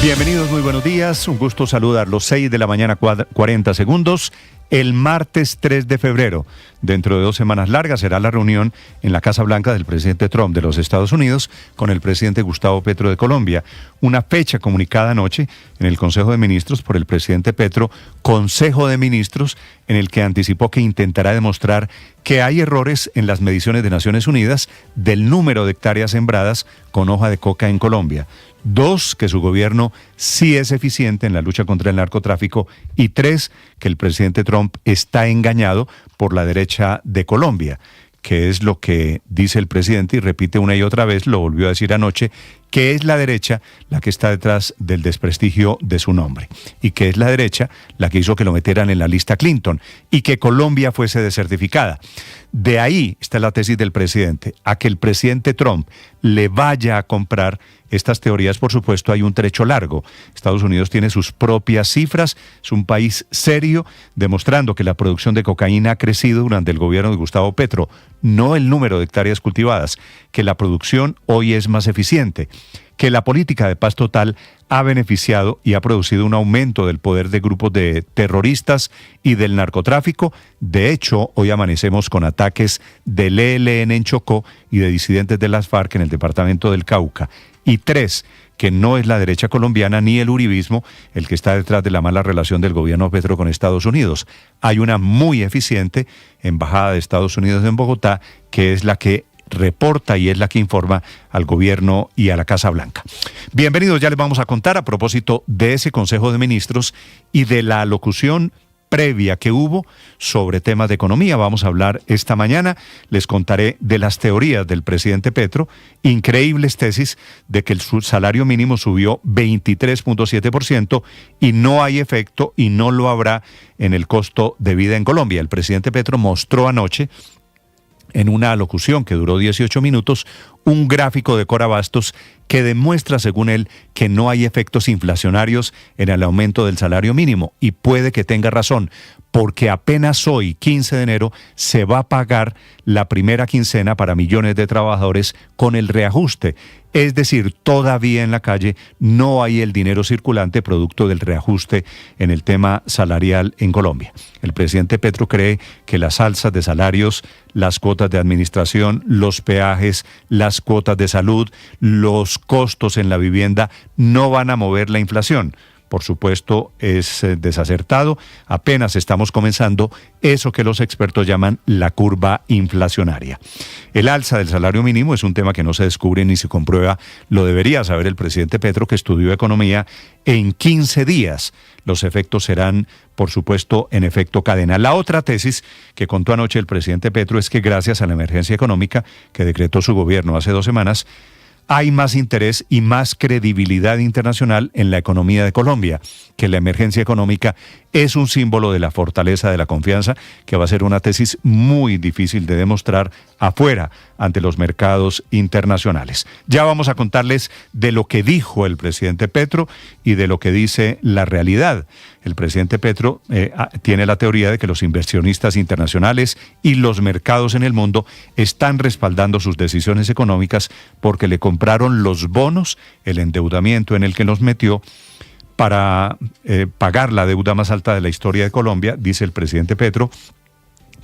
Bienvenidos, muy buenos días. Un gusto saludarlos. 6 de la mañana, 40 segundos. El martes 3 de febrero, dentro de 2 semanas largas, será la reunión en la Casa Blanca del presidente Trump de los Estados Unidos con el presidente Gustavo Petro de Colombia. Una fecha comunicada anoche en el Consejo de Ministros por el presidente Petro, Consejo de Ministros, en el que anticipó que intentará demostrar que hay errores en las mediciones de Naciones Unidas del número de hectáreas sembradas con hoja de coca en Colombia. 2, que su gobierno sí es eficiente en la lucha contra el narcotráfico. Y 3, que el presidente Trump está engañado por la derecha de Colombia, que es lo que dice el presidente y repite una y otra vez, lo volvió a decir anoche, que es la derecha la que está detrás del desprestigio de su nombre y que es la derecha la que hizo que lo metieran en la lista Clinton y que Colombia fuese desertificada. De ahí está la tesis del presidente, a que el presidente Trump le vaya a comprar estas teorías. Por supuesto, hay un trecho largo. Estados Unidos tiene sus propias cifras, es un país serio, demostrando que la producción de cocaína ha crecido durante el gobierno de Gustavo Petro, no el número de hectáreas cultivadas, que la producción hoy es más eficiente, que la política de paz total ha beneficiado y ha producido un aumento del poder de grupos de terroristas y del narcotráfico. De hecho, hoy amanecemos con ataques del ELN en Chocó y de disidentes de las FARC en el departamento del Cauca. Y 3, que no es la derecha colombiana ni el uribismo el que está detrás de la mala relación del gobierno Petro con Estados Unidos. Hay una muy eficiente embajada de Estados Unidos en Bogotá, que es la que reporta y es la que informa al gobierno y a la Casa Blanca. Bienvenidos, ya les vamos a contar a propósito de ese Consejo de Ministros y de la alocución previa que hubo sobre temas de economía. Vamos a hablar esta mañana, les contaré de las teorías del presidente Petro, increíbles tesis de que el salario mínimo subió 23.7% y no hay efecto y no lo habrá en el costo de vida en Colombia. El presidente Petro mostró anoche, en una alocución que duró 18 minutos, un gráfico de Cora Bastos que demuestra, según él, que no hay efectos inflacionarios en el aumento del salario mínimo. Y puede que tenga razón, porque apenas hoy, 15 de enero, se va a pagar la primera quincena para millones de trabajadores con el reajuste. Es decir, todavía en la calle no hay el dinero circulante producto del reajuste en el tema salarial en Colombia. El presidente Petro cree que las alzas de salarios, las cuotas de administración, los peajes, las cuotas de salud, los costos en la vivienda no van a mover la inflación. Por supuesto, es desacertado. Apenas estamos comenzando eso que los expertos llaman la curva inflacionaria. El alza del salario mínimo es un tema que no se descubre ni se comprueba. Lo debería saber el presidente Petro, que estudió economía. En 15 días los efectos serán, por supuesto, en efecto cadena. La otra tesis que contó anoche el presidente Petro es que gracias a la emergencia económica que decretó su gobierno hace 2 semanas, hay más interés y más credibilidad internacional en la economía de Colombia, que la emergencia económica es un símbolo de la fortaleza de la confianza, que va a ser una tesis muy difícil de demostrar afuera ante los mercados internacionales. Ya vamos a contarles de lo que dijo el presidente Petro y de lo que dice la realidad. El presidente Petro tiene la teoría de que los inversionistas internacionales y los mercados en el mundo están respaldando sus decisiones económicas porque le compraron los bonos, el endeudamiento en el que nos metió, para pagar la deuda más alta de la historia de Colombia, dice el presidente Petro,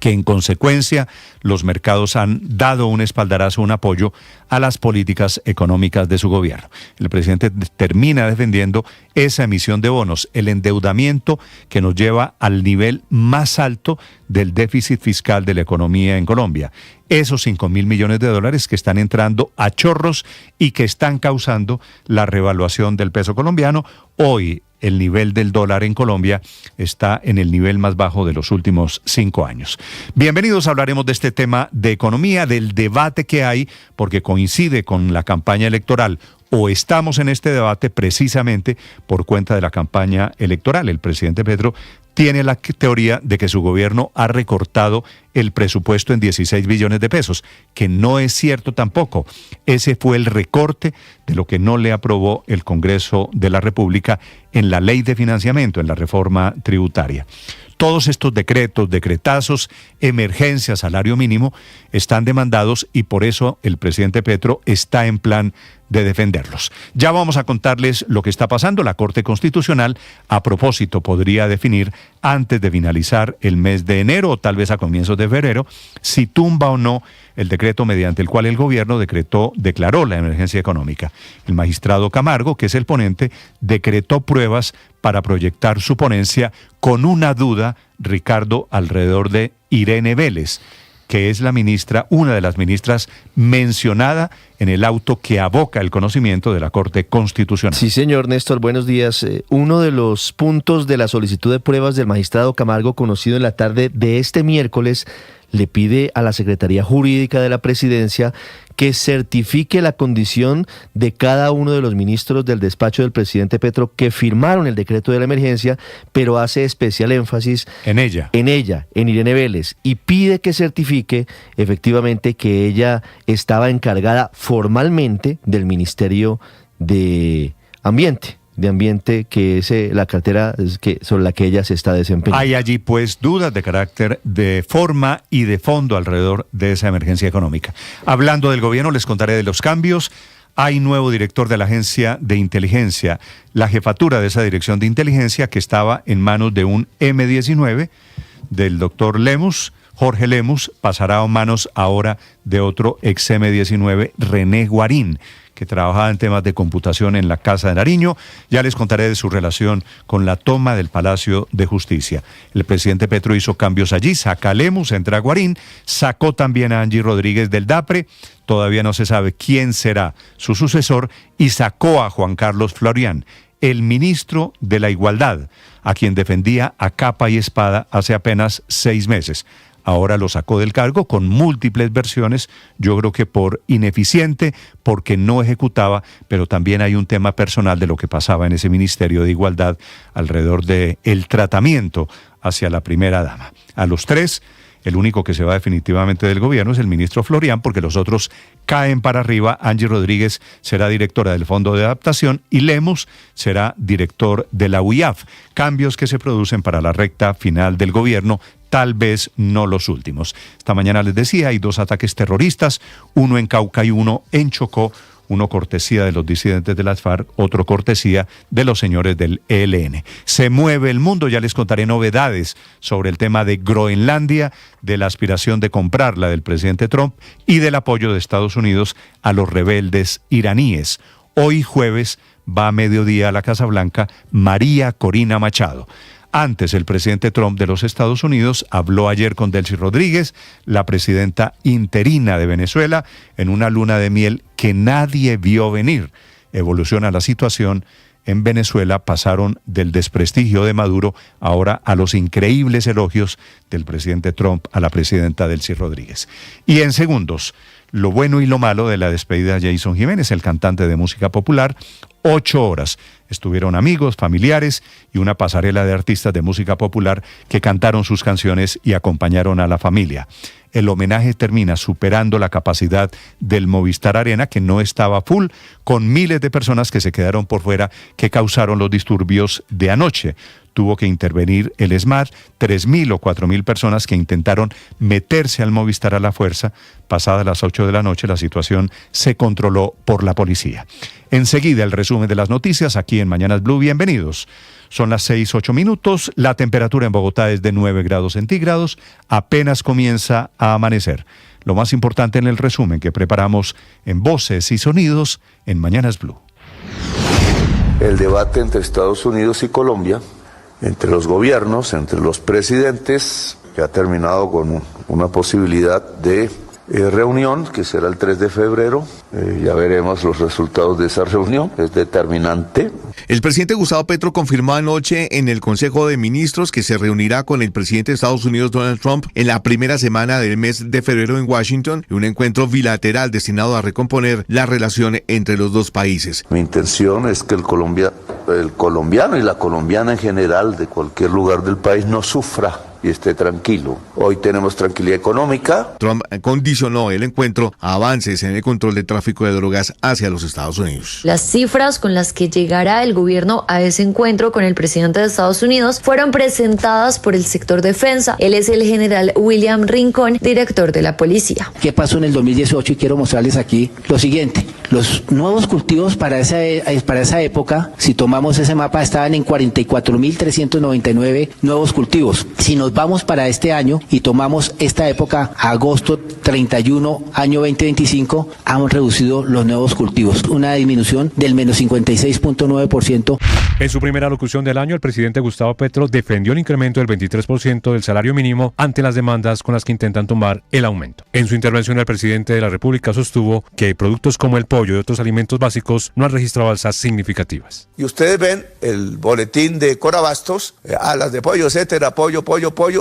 que en consecuencia los mercados han dado un espaldarazo, un apoyo a las políticas económicas de su gobierno. El presidente termina defendiendo esa emisión de bonos, el endeudamiento que nos lleva al nivel más alto del déficit fiscal de la economía en Colombia. Esos 5.000 millones de dólares que están entrando a chorros y que están causando la revaluación del peso colombiano. Hoy el nivel del dólar en Colombia está en el nivel más bajo de los últimos 5 años. Bienvenidos, hablaremos de este tema de economía, del debate que hay, porque coincide con la campaña electoral. O estamos en este debate precisamente por cuenta de la campaña electoral. El presidente Petro tiene la teoría de que su gobierno ha recortado el presupuesto en 16 billones de pesos, que no es cierto tampoco. Ese fue el recorte de lo que no le aprobó el Congreso de la República en la ley de financiamiento, en la reforma tributaria. Todos estos decretos, decretazos, emergencia, salario mínimo, están demandados y por eso el presidente Petro está en plan de defenderlos. Ya vamos a contarles lo que está pasando. La Corte Constitucional, a propósito, podría definir antes de finalizar el mes de enero o tal vez a comienzos de febrero si tumba o no el decreto mediante el cual el gobierno declaró la emergencia económica. El magistrado Camargo, que es el ponente, decretó pruebas para proyectar su ponencia con una duda, Ricardo, alrededor de Irene Vélez, que es la ministra, una de las ministras mencionada en el auto que aboca el conocimiento de la Corte Constitucional. Sí, señor Néstor, buenos días. Uno de los puntos de la solicitud de pruebas del magistrado Camargo, conocido en la tarde de este miércoles, le pide a la Secretaría Jurídica de la Presidencia que certifique la condición de cada uno de los ministros del despacho del presidente Petro que firmaron el decreto de la emergencia, pero hace especial énfasis en Irene Vélez, y pide que certifique efectivamente que ella estaba encargada formalmente del Ministerio de Ambiente, que es la cartera sobre la que ella se está desempeñando. Hay allí pues dudas de carácter de forma y de fondo alrededor de esa emergencia económica. Hablando del gobierno, les contaré de los cambios. Hay nuevo director de la Agencia de Inteligencia. La jefatura de esa dirección de inteligencia, que estaba en manos de un M-19, del doctor Lemus, Jorge Lemus, pasará a manos ahora de otro ex M-19, René Guarín, que trabajaba en temas de computación en la Casa de Nariño. Ya les contaré de su relación con la toma del Palacio de Justicia. El presidente Petro hizo cambios allí, saca a Lemus, entra a Guarín, sacó también a Angie Rodríguez del DAPRE, todavía no se sabe quién será su sucesor, y sacó a Juan Carlos Florián, el ministro de la Igualdad, a quien defendía a capa y espada hace apenas 6 meses. Ahora lo sacó del cargo con múltiples versiones, yo creo que por ineficiente, porque no ejecutaba, pero también hay un tema personal de lo que pasaba en ese Ministerio de Igualdad alrededor del tratamiento hacia la primera dama. A los 3, el único que se va definitivamente del gobierno es el ministro Florián, porque los otros caen para arriba. Angie Rodríguez será directora del Fondo de Adaptación y Lemus será director de la UIAF. Cambios que se producen para la recta final del gobierno, tal vez no los últimos. Esta mañana les decía, hay 2 ataques terroristas, uno en Cauca y uno en Chocó, uno cortesía de los disidentes de las FARC, otro cortesía de los señores del ELN. Se mueve el mundo, ya les contaré novedades sobre el tema de Groenlandia, de la aspiración de comprarla del presidente Trump y del apoyo de Estados Unidos a los rebeldes iraníes. Hoy jueves va a mediodía a la Casa Blanca María Corina Machado. Antes, el presidente Trump de los Estados Unidos habló ayer con Delcy Rodríguez, la presidenta interina de Venezuela, en una luna de miel que nadie vio venir. Evoluciona la situación en Venezuela, pasaron del desprestigio de Maduro ahora a los increíbles elogios del presidente Trump a la presidenta Delcy Rodríguez. Y en segundos, lo bueno y lo malo de la despedida de Jason Jiménez, el cantante de música popular. 8 horas estuvieron amigos, familiares y una pasarela de artistas de música popular que cantaron sus canciones y acompañaron a la familia. El homenaje termina superando la capacidad del Movistar Arena, que no estaba full, con miles de personas que se quedaron por fuera, que causaron los disturbios de anoche. Tuvo que intervenir el ESMAD, 3.000 o 4.000 personas que intentaron meterse al Movistar a la fuerza. Pasadas las 8 de la noche, la situación se controló por la policía. Enseguida, el resumen de las noticias aquí en Mañanas Blue. Bienvenidos. Son las 6:08. La temperatura en Bogotá es de 9 grados centígrados. Apenas comienza a amanecer. Lo más importante en el resumen que preparamos en Voces y Sonidos en Mañanas Blue. El debate entre Estados Unidos y Colombia, entre los gobiernos, entre los presidentes, que ha terminado con una posibilidad de reunión, que será el 3 de febrero. Ya veremos los resultados de esa reunión, es determinante. El presidente Gustavo Petro confirmó anoche en el Consejo de Ministros que se reunirá con el presidente de Estados Unidos, Donald Trump, en la primera semana del mes de febrero en Washington, un encuentro bilateral destinado a recomponer la relación entre los dos países. Mi intención es que el colombiano y la colombiana en general de cualquier lugar del país no sufra y esté tranquilo. Hoy tenemos tranquilidad económica. Trump condicionó el encuentro a avances en el control del tráfico de drogas hacia los Estados Unidos. Las cifras con las que llegará el gobierno a ese encuentro con el presidente de Estados Unidos fueron presentadas por el sector defensa. Él es el general William Rincón, director de la policía. ¿Qué pasó en el 2018? Y quiero mostrarles aquí lo siguiente. Los nuevos cultivos para esa época, si tomamos ese mapa, estaban en 44.399 nuevos cultivos. Si nos vamos para este año y tomamos esta época, agosto 31, año 2025, hemos reducido los nuevos cultivos, una disminución del menos 56.9%. En su primera locución del año, el presidente Gustavo Petro defendió el incremento del 23% del salario mínimo ante las demandas con las que intentan tumbar el aumento. En su intervención, el presidente de la República sostuvo que productos como el pollo y otros alimentos básicos no han registrado alzas significativas. Y ustedes ven el boletín de Corabastos, alas de pollo, etcétera, pollo,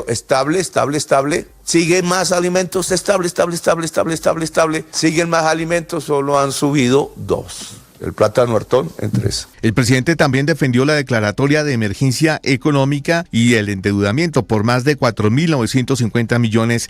estable. Siguen más alimentos, estable. Siguen más alimentos, solo han subido 2. El plátano hartón en 3. El presidente también defendió la declaratoria de emergencia económica y el endeudamiento por más de $4.950 millones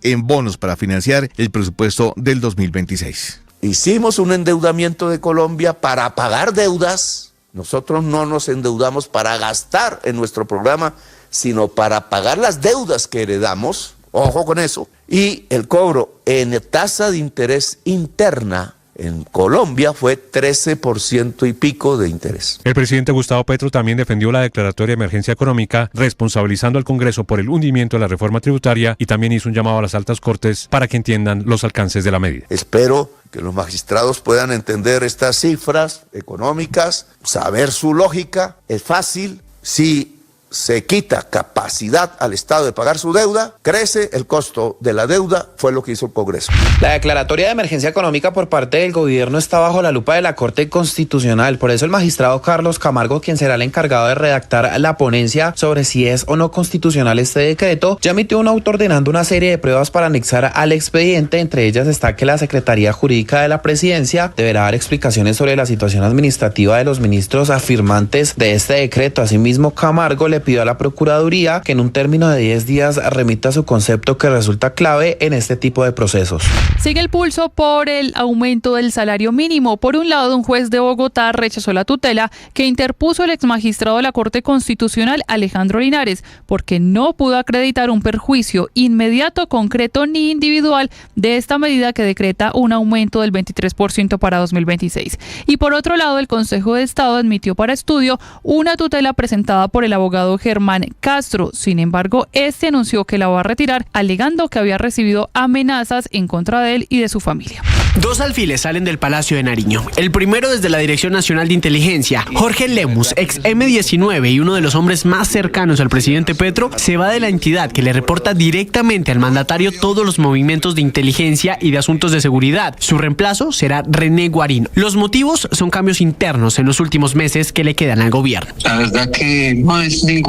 en bonos para financiar el presupuesto del 2026. Hicimos un endeudamiento de Colombia para pagar deudas. Nosotros no nos endeudamos para gastar en nuestro programa, sino para pagar las deudas que heredamos. Ojo con eso. Y el cobro en tasa de interés interna en Colombia fue 13% y pico de interés. El presidente Gustavo Petro también defendió la declaratoria de emergencia económica, responsabilizando al Congreso por el hundimiento de la reforma tributaria, y también hizo un llamado a las altas cortes para que entiendan los alcances de la medida. Espero que los magistrados puedan entender estas cifras económicas, saber su lógica. Es fácil. Si se quita capacidad al Estado de pagar su deuda, crece el costo de la deuda, fue lo que hizo el Congreso. La declaratoria de emergencia económica por parte del gobierno está bajo la lupa de la Corte Constitucional. Por eso el magistrado Carlos Camargo, quien será el encargado de redactar la ponencia sobre si es o no constitucional este decreto, ya emitió una auto ordenando una serie de pruebas para anexar al expediente. Entre ellas está que la Secretaría Jurídica de la Presidencia deberá dar explicaciones sobre la situación administrativa de los ministros afirmantes de este decreto. Asimismo, Camargo le pidió a la Procuraduría que en un término de 10 días remita su concepto, que resulta clave en este tipo de procesos. Sigue el pulso por el aumento del salario mínimo. Por un lado, un juez de Bogotá rechazó la tutela que interpuso el exmagistrado de la Corte Constitucional, Alejandro Linares, porque no pudo acreditar un perjuicio inmediato, concreto ni individual de esta medida que decreta un aumento del 23% para 2026. Y por otro lado, el Consejo de Estado admitió para estudio una tutela presentada por el abogado Germán Castro. Sin embargo, este anunció que la va a retirar, alegando que había recibido amenazas en contra de él y de su familia. 2 alfiles salen del Palacio de Nariño. El primero desde la Dirección Nacional de Inteligencia. Jorge Lemus, ex M19 y uno de los hombres más cercanos al presidente Petro, se va de la entidad que le reporta directamente al mandatario todos los movimientos de inteligencia y de asuntos de seguridad. Su reemplazo será René Guarín. Los motivos son cambios internos en los últimos meses que le quedan al gobierno. La verdad que no es ningún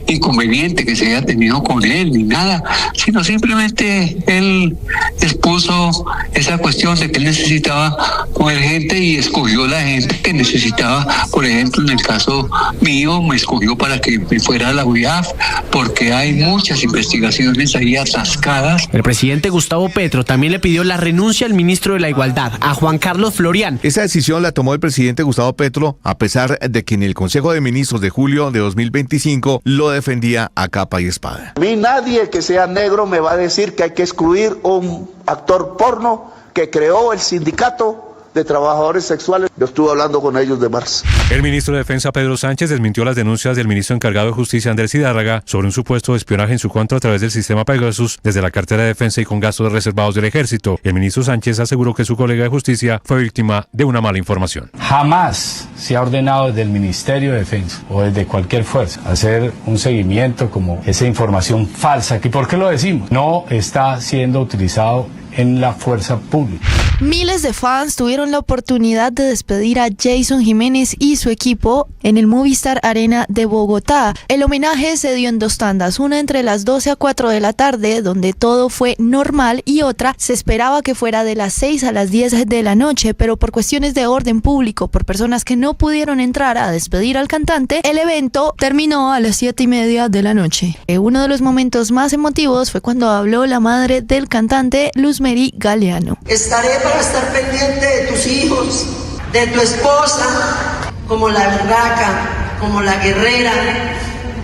inconveniente que se haya tenido con él ni nada, sino simplemente él expuso esa cuestión de que él necesitaba coger gente y escogió la gente que necesitaba. Por ejemplo, en el caso mío, me escogió para que me fuera a la UIAF, porque hay muchas investigaciones ahí atascadas. El presidente Gustavo Petro también le pidió la renuncia al ministro de la Igualdad, a Juan Carlos Florián. Esa decisión la tomó el presidente Gustavo Petro, a pesar de que en el Consejo de Ministros de julio de 2025 lo defendía a capa y espada. A mí nadie que sea negro me va a decir que hay que excluir un actor porno que creó el sindicato de trabajadores sexuales. Yo estuve hablando con ellos de marzo. El ministro de Defensa, Pedro Sánchez, desmintió las denuncias del ministro encargado de Justicia, Andrés Hidárraga, sobre un supuesto espionaje en su contra a través del sistema Pegasus desde la cartera de defensa y con gastos reservados del ejército. El ministro Sánchez aseguró que su colega de Justicia fue víctima de una mala información. Jamás se ha ordenado desde el Ministerio de Defensa o desde cualquier fuerza hacer un seguimiento como esa información falsa. ¿Y por qué lo decimos? No está siendo utilizado en la fuerza pública. Miles de fans tuvieron la oportunidad de despedir a Jason Jiménez y su equipo en el Movistar Arena de Bogotá. El homenaje se dio en 2 tandas, una entre las 12 a 4 de la tarde, donde todo fue normal, y otra se esperaba que fuera de las 6 a las 10 de la noche, pero por cuestiones de orden público, por personas que no pudieron entrar a despedir al cantante, el evento terminó a las 7:30 de la noche. Uno de los momentos más emotivos fue cuando habló la madre del cantante, Luzmeri Galeano. Estaré para estar pendiente de tus hijos, de tu esposa, como la berraca, como la guerrera,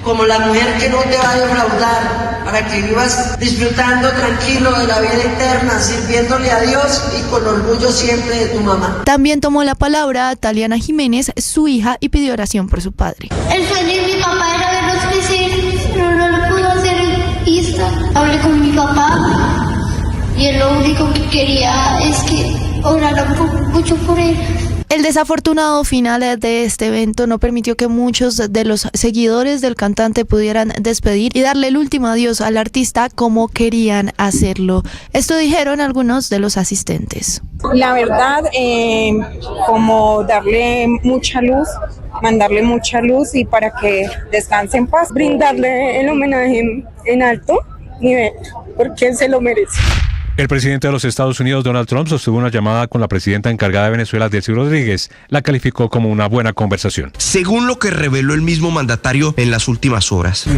como la mujer que no te va a defraudar, para que vivas disfrutando tranquilo de la vida eterna, sirviéndole a Dios y con orgullo siempre de tu mamá. También tomó la palabra Taliana Jiménez, su hija, y pidió oración por su padre. El sueño de mi papá era verlos crecer, pero no lo pudo hacer en pista. Hablé con mi papá y él lo único que quería es que oraran mucho por él. El desafortunado final de este evento no permitió que muchos de los seguidores del cantante pudieran despedir y darle el último adiós al artista como querían hacerlo. Esto dijeron algunos de los asistentes. La verdad, como darle mucha luz, mandarle mucha luz y para que descanse en paz, brindarle el homenaje en alto nivel, porque él se lo merece. El presidente de los Estados Unidos, Donald Trump, sostuvo una llamada con la presidenta encargada de Venezuela, Delcy Rodríguez. La calificó como una buena conversación. Según lo que reveló el mismo mandatario en las últimas horas. Yo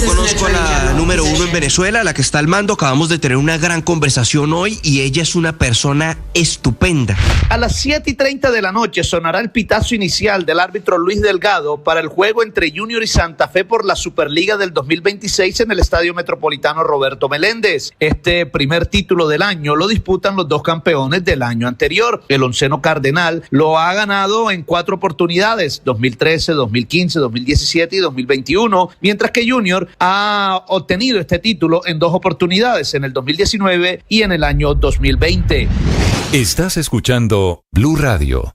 conozco a la número 1 en Venezuela, la que está al mando. Acabamos de tener una gran conversación hoy y ella es una persona estupenda. A las 7:30 de la noche sonará el pitazo inicial del árbitro Luis Delgado para el juego entre Junior y Santa Fe por la Superliga del 2026 en el Estadio Metropolitano Roberto Meléndez. Este primer título del año lo disputan los 2 campeones del año anterior. El onceno cardenal lo ha ganado en 4 oportunidades, 2013, 2015, 2017 y 2021, mientras que Junior ha obtenido este título en 2 oportunidades, en el 2019 y en el año 2020. Estás escuchando Blue Radio.